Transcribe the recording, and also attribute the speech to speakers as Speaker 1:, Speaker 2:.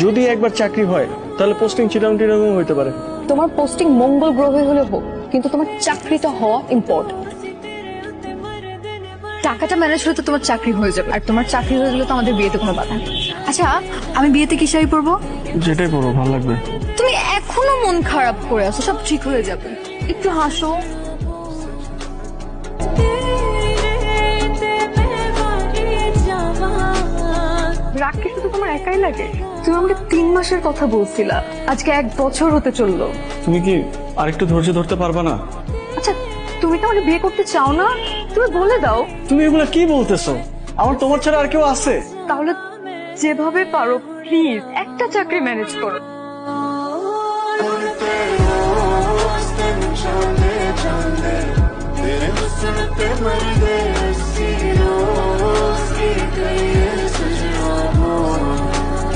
Speaker 1: যদি একবার চাকরি হয় তাহলে পোস্টিং চিটাং টিটাং হইতে পারে।
Speaker 2: তোমার পোস্টিং মঙ্গল গ্রহে হলে হোক, কিন্তু তোমার চাকরিটা হওয়া ইম্পর্টেন্ট। টাকাটা ম্যানেজ হলে তো তোমার চাকরি হয়ে যাবে, আর তোমার চাকরি হয়ে গেলে তো আমাদের বিয়েতে কোনো বাধা নেই। আচ্ছা, আমি বিয়েতে কি শাড়ি পরবো?
Speaker 1: যেটাই পড়ো ভালো লাগবে।
Speaker 2: তুমি এখনো মন খারাপ করে আছো, সব ঠিক হয়ে যাবে, একটু হাসো। রাগ কি শুধু তোমার একাই লাগে? তুমি আমাকে 3 মাসের কথা বলছিলা, আজকে 1 বছর হতে চললো।
Speaker 1: তুমি কি আরেকটু ধৈর্য ধরতে পারবা না?
Speaker 2: আচ্ছা, তুমি তো আমাকে বিয়ে করতে চাও না, তুমি বলে দাও।
Speaker 1: তুমি এগুলা কি বলতেছো? আমার তোমার ছাড়া আর কেউ আছে?
Speaker 2: তাহলে যেভাবে পারো প্লিজ একটা চাকরি ম্যানেজ করো।
Speaker 3: तेरे हुस्न पे मर गए अस्सी रोज की